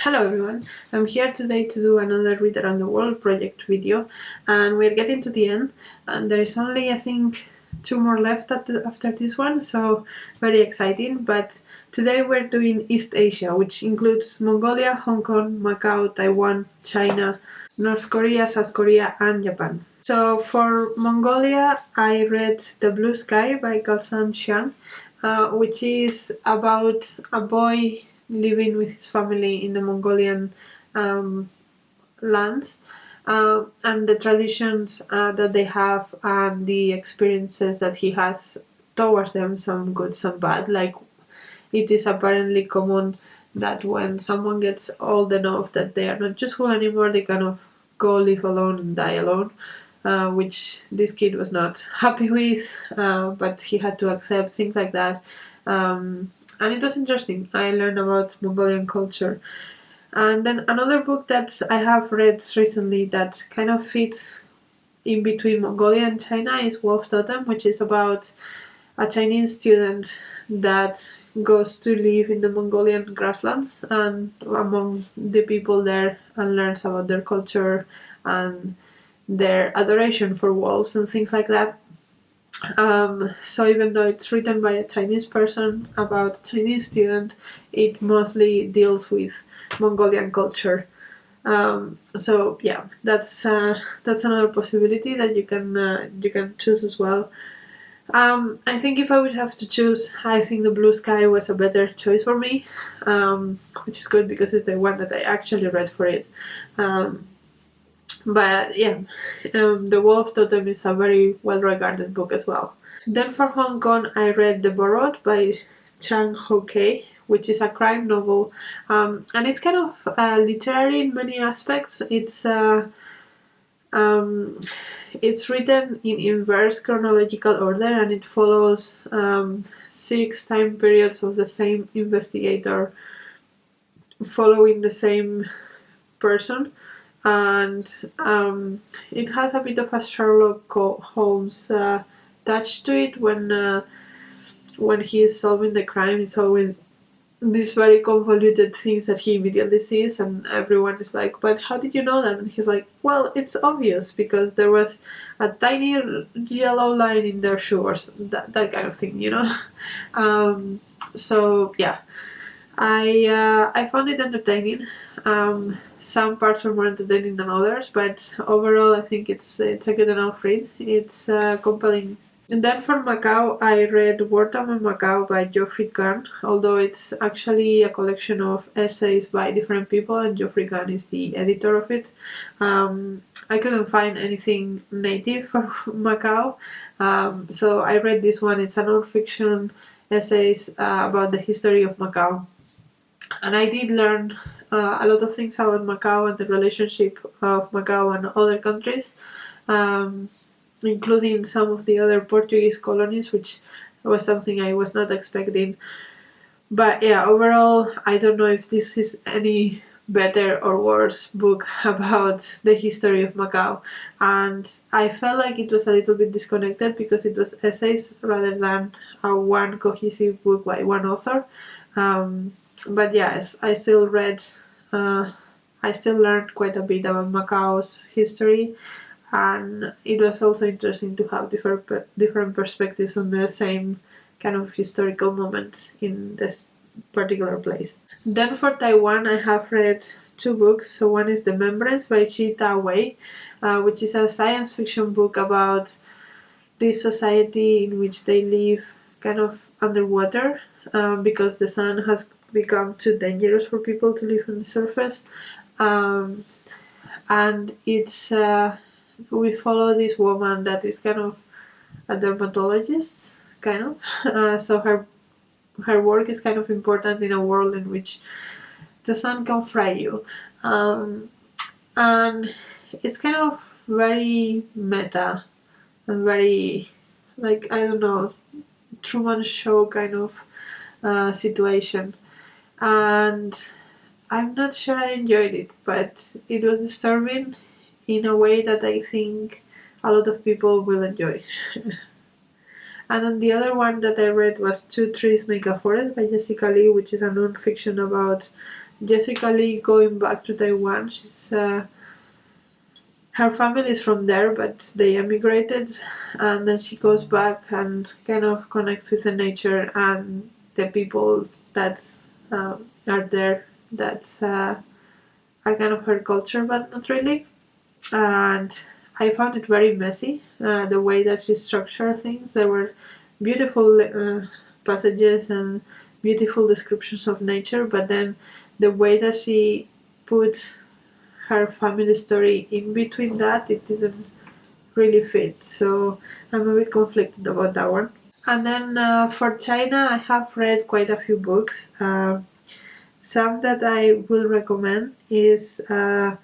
Hello everyone, I'm here today to do another Read Around the World project video, and we're getting to the end, and there is only I think 2 more left after this one, so very exciting. But today we're doing East Asia, which includes Mongolia, Hong Kong, Macau, Taiwan, China, North Korea, South Korea, and Japan. So for Mongolia, I read The Blue Sky by Galsan Tschianf, which is about a boy living with his family in the Mongolian lands, and the traditions that they have and the experiences that he has towards them, some good, some bad. Like, it is apparently common that when someone gets old enough that they are not useful anymore, they kind of go live alone and die alone, which this kid was not happy with, but he had to accept things like that. And it was interesting. I learned about Mongolian culture. And then another book that I have read recently that kind of fits in between Mongolia and China is Wolf Totem, which is about a Chinese student that goes to live in the Mongolian grasslands and among the people there and learns about their culture and their adoration for wolves and things like that. So even though it's written by a Chinese person about a Chinese student, it mostly deals with Mongolian culture. So yeah, that's another possibility that you can choose as well. I think if I would have to choose, I think The Blue Sky was a better choice for me, which is good because it's the one that I actually read for it. But yeah, The Wolf Totem is a very well-regarded book as well. Then for Hong Kong, I read The Borrowed by Chan Ho-Kei, which is a crime novel, and it's kind of literary in many aspects. It's written in inverse chronological order, and it follows 6 time periods of the same investigator following the same person, and it has a bit of a Sherlock Holmes touch to it. When he is solving the crime, it's always these very convoluted things that he immediately sees, and everyone is like, but how did you know that? And he's like, well, it's obvious because there was a tiny yellow line in their shoes, that kind of thing, you know. So yeah, I found it entertaining. Some parts were more entertaining than others, but overall I think it's a good enough read. It's compelling. And then for Macau, I read Wartime in Macau by Geoffrey Gunn, although it's actually a collection of essays by different people, and Geoffrey Gunn is the editor of it. I couldn't find anything native for Macau, so I read this one. It's a non-fiction essays about the history of Macau. And I did learn a lot of things about Macau and the relationship of Macau and other countries. Including some of the other Portuguese colonies, which was something I was not expecting. But yeah, overall, I don't know if this is any better or worse book about the history of Macau. And I felt like it was a little bit disconnected because it was essays rather than a one cohesive book by one author. But yes, I still learned quite a bit about Macau's history, and it was also interesting to have different perspectives on the same kind of historical moment in this particular place. Then for Taiwan, I have read 2 books. So one is The Membranes by Chi Ta-wei, which is a science fiction book about this society in which they live kind of underwater, because the sun has become too dangerous for people to live on the surface. And it's we follow this woman that is kind of a dermatologist, kind of. So her work is kind of important in a world in which the sun can fry you, and it's kind of very meta and very, like, I don't know, Truman Show kind of situation. And I'm not sure I enjoyed it, but it was disturbing in a way that I think a lot of people will enjoy. And then the other one that I read was Two Trees Make a Forest by Jessica Lee, which is a non-fiction about Jessica Lee going back to Taiwan. She's her family is from there, but they emigrated, and then she goes back and kind of connects with the nature and the people that are there, that are kind of her culture, but not really. And I found it very messy, the way that she structured things. There were beautiful passages and beautiful descriptions of nature, but then the way that she put her family story in between that, it didn't really fit. So I'm a bit conflicted about that one. And then for China, I have read quite a few books. Some that I will recommend is Xiaolu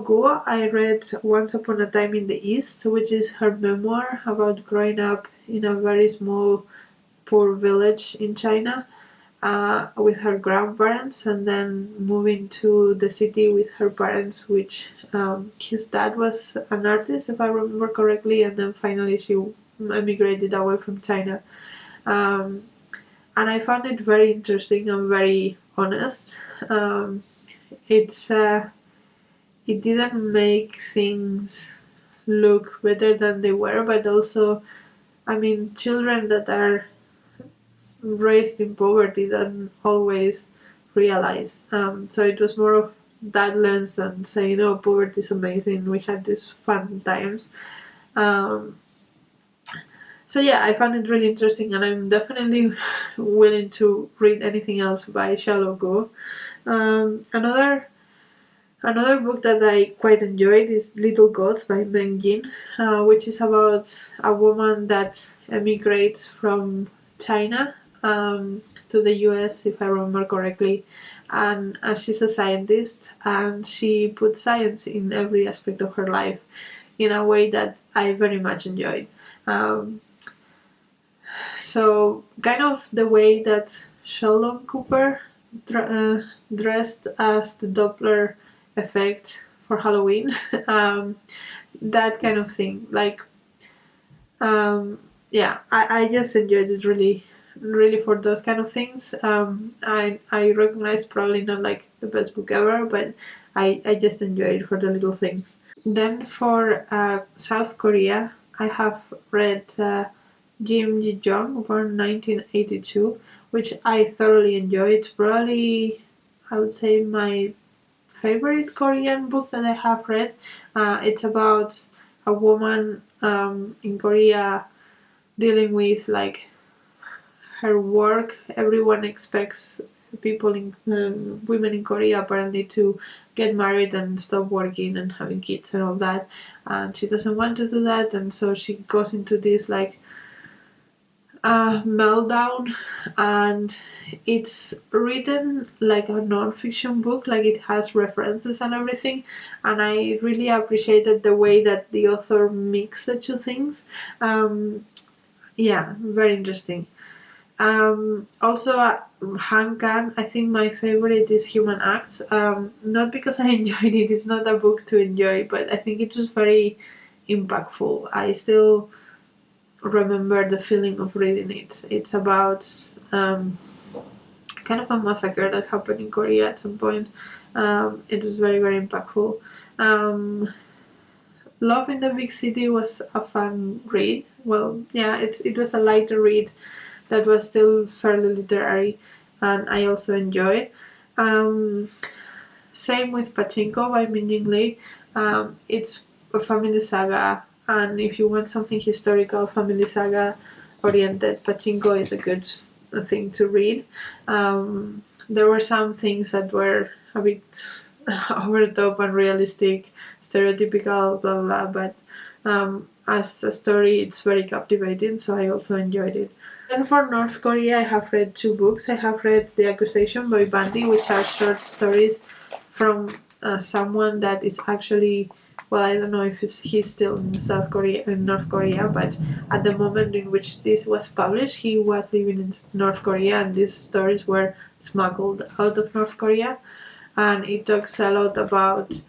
Guo. I read Once Upon a Time in the East, which is her memoir about growing up in a very small, poor village in China with her grandparents, and then moving to the city with her parents, which his dad was an artist, if I remember correctly, and then finally she emigrated away from China. Um, and I found it very interesting and very honest. It's it didn't make things look better than they were, but also, I mean, children that are raised in poverty don't always realize. So it was more of that lens than saying, "Oh, poverty is amazing. We had these fun times." Um, so yeah, I found it really interesting, and I'm definitely willing to read anything else by Xiaolu Guo. Another book that I quite enjoyed is Little Gods by Meng Jin, which is about a woman that emigrates from China to the US, if I remember correctly. And she's a scientist, and she puts science in every aspect of her life in a way that I very much enjoyed. Um, so, kind of the way that Sheldon Cooper dressed as the Doppler effect for Halloween, that kind of thing. Like, yeah, I just enjoyed it really, really for those kind of things. I recognize probably not like the best book ever, but I just enjoyed it for the little things. Then for South Korea, I have read Kim Ji-young, born 1982, which I thoroughly enjoyed. It's probably, I would say, my favorite Korean book that I have read. It's about a woman in Korea dealing with like her work. Everyone expects people in women in Korea apparently to get married and stop working and having kids and all that, and she doesn't want to do that, and so she goes into this like meltdown, and it's written like a non-fiction book, like it has references and everything, and I really appreciated the way that the author mixed the two things. Yeah, very interesting. Also, Han Kang, I think my favorite is Human Acts. Not because I enjoyed it, it's not a book to enjoy, but I think it was very impactful. I still remember the feeling of reading it. It's about kind of a massacre that happened in Korea at some point. It was very, very impactful. Um, Love in the Big City was a fun read. Well, yeah, it was a lighter read that was still fairly literary, and I also enjoyed. Um, Same with Pachinko by Min Jin Lee. It's a family saga, and if you want something historical, family saga oriented, Pachinko is a good thing to read. There were some things that were a bit over the top, unrealistic, stereotypical, blah blah, but as a story, it's very captivating, so I also enjoyed it. Then for North Korea, I have read two books. I have read The Accusation by Bandi, which are short stories from someone that is actually, well, I don't know if he's still in South Korea, in North Korea, but at the moment in which this was published, he was living in North Korea, and these stories were smuggled out of North Korea, and it talks a lot about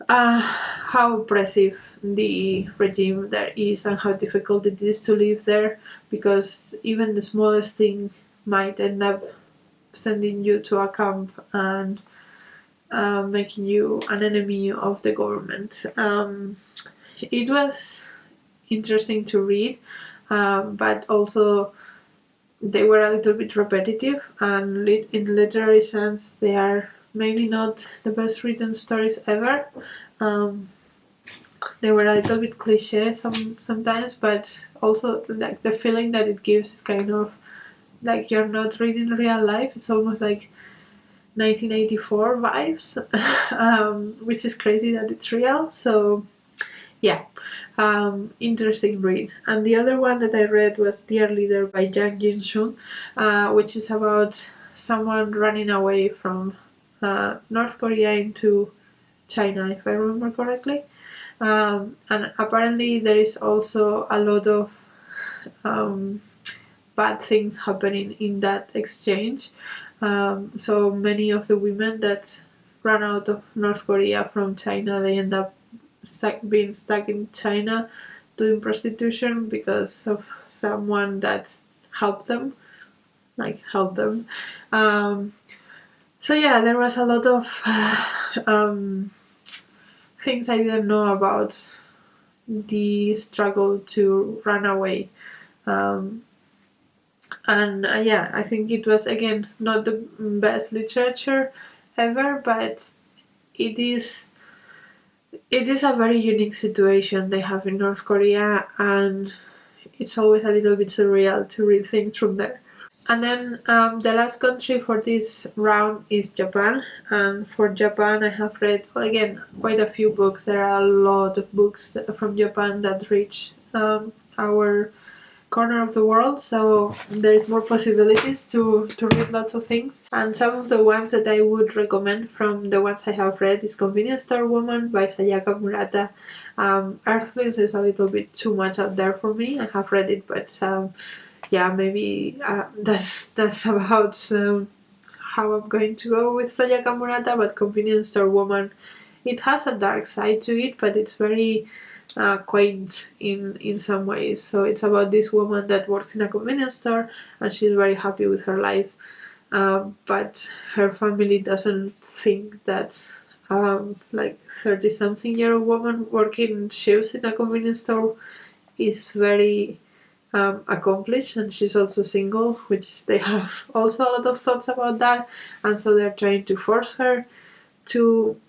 how oppressive the regime there is and how difficult it is to live there, because even the smallest thing might end up sending you to a camp and making you an enemy of the government. It was interesting to read, but also they were a little bit repetitive, and in literary sense they are maybe not the best written stories ever. They were a little bit cliche sometimes, but also like the feeling that it gives is kind of like you're not reading real life. It's almost like 1984 vibes, which is crazy that it's real. So yeah, interesting read. And the other one that I read was Dear Leader by Jane Jin-Sung, which is about someone running away from North Korea into China, if I remember correctly. And apparently there is also a lot of bad things happening in that exchange. So many of the women that run out of North Korea from China, they end up being stuck in China doing prostitution because of someone that helped them, so yeah, there was a lot of things I didn't know about the struggle to run away. And yeah, I think it was again not the best literature ever, but it is a very unique situation they have in North Korea, and it's always a little bit surreal to read things from there. And then the last country for this round is Japan, and for Japan I have read, again, quite a few books. There are a lot of books from Japan that reach our corner of the world, so there's more possibilities to read lots of things. And some of the ones that I would recommend from the ones I have read is Convenience Store Woman by Sayaka Murata. Earthlings is a little bit too much out there for me. I have read it, but yeah, maybe that's about how I'm going to go with Sayaka Murata. But Convenience Store Woman, it has a dark side to it, but it's very quaint in some ways. So it's about this woman that works in a convenience store and she's very happy with her life, but her family doesn't think that like 30-something-year-old woman working shoes in a convenience store is very accomplished, and she's also single, which they have also a lot of thoughts about that, and so they're trying to force her to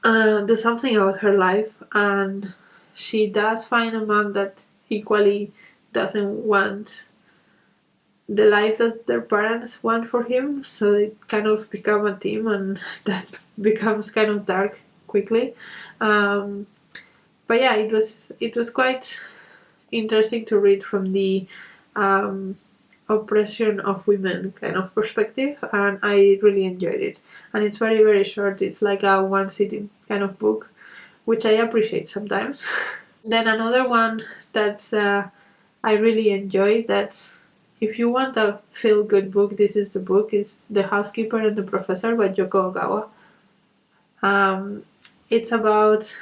do something about her life, and she does find a man that equally doesn't want the life that their parents want for him, so they kind of become a team, and that becomes kind of dark quickly. But yeah, it was quite interesting to read from the oppression of women kind of perspective, and I really enjoyed it. And it's very, very short. It's like a one sitting kind of book, which I appreciate sometimes. Then another one that I really enjoy, that if you want a feel good book, this is the book, is The Housekeeper and the Professor by Yoko Ogawa. It's about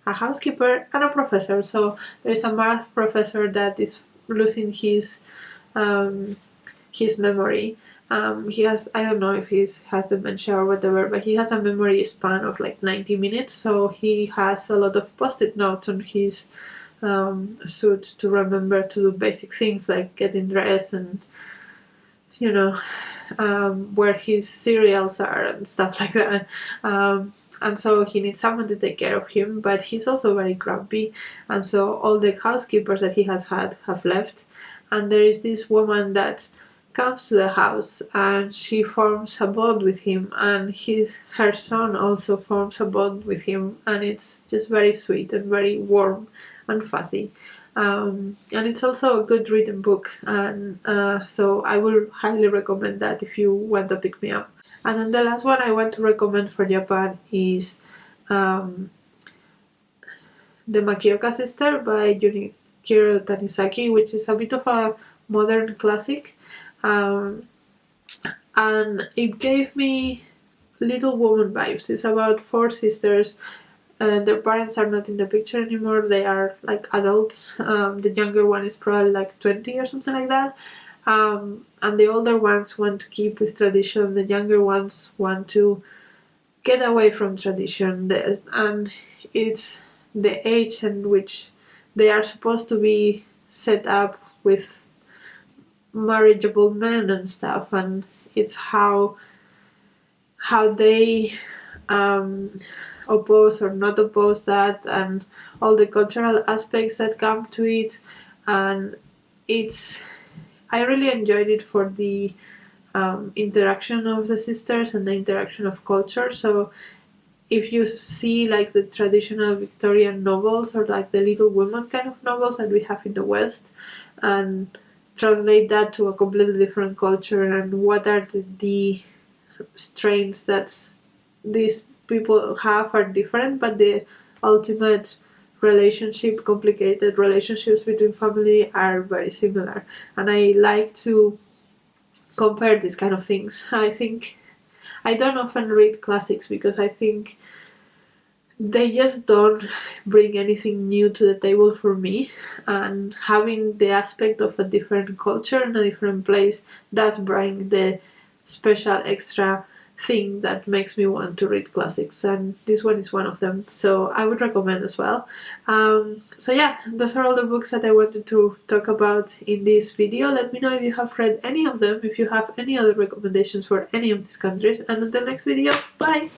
a housekeeper and a professor. So there's a math professor that is losing his memory. He has, I don't know if he has dementia or whatever, but he has a memory span of like 90 minutes. So he has a lot of post-it notes on his suit to remember to do basic things like getting dressed and, you know, where his cereals are and stuff like that. And so he needs someone to take care of him, but he's also very grumpy. And so all the housekeepers that he has had have left. And there is this woman that comes to the house and she forms a bond with him, and her son also forms a bond with him, and it's just very sweet and very warm and fuzzy. And it's also a good written book, and so I will highly recommend that if you want to pick me up. And then the last one I want to recommend for Japan is the Makioka Sister by Junikiro Tanizaki, which is a bit of a modern classic. And it gave me Little Woman vibes. It's about four sisters. Their parents are not in the picture anymore. They are like adults. The younger one is probably like 20 or something like that. and the older ones want to keep with tradition, the younger ones want to get away from tradition, and it's the age in which they are supposed to be set up with marriageable men and stuff, and it's how they um, oppose or not oppose that, and all the cultural aspects that come to it. And it's I really enjoyed it for the interaction of the sisters and the interaction of culture. So if you see like the traditional Victorian novels or like the Little Women kind of novels that we have in the West, and translate that to a completely different culture, and what are the strains that these people have are different, but the ultimate complicated relationships between family are very similar. And I like to compare these kind of things. I think I don't often read classics because I think they just don't bring anything new to the table for me, and having the aspect of a different culture and a different place does bring the special extra thing that makes me want to read classics, and this one is one of them, so I would recommend as well. So yeah, those are all the books that I wanted to talk about in this video. Let me know if you have read any of them, if you have any other recommendations for any of these countries, and until next video, bye!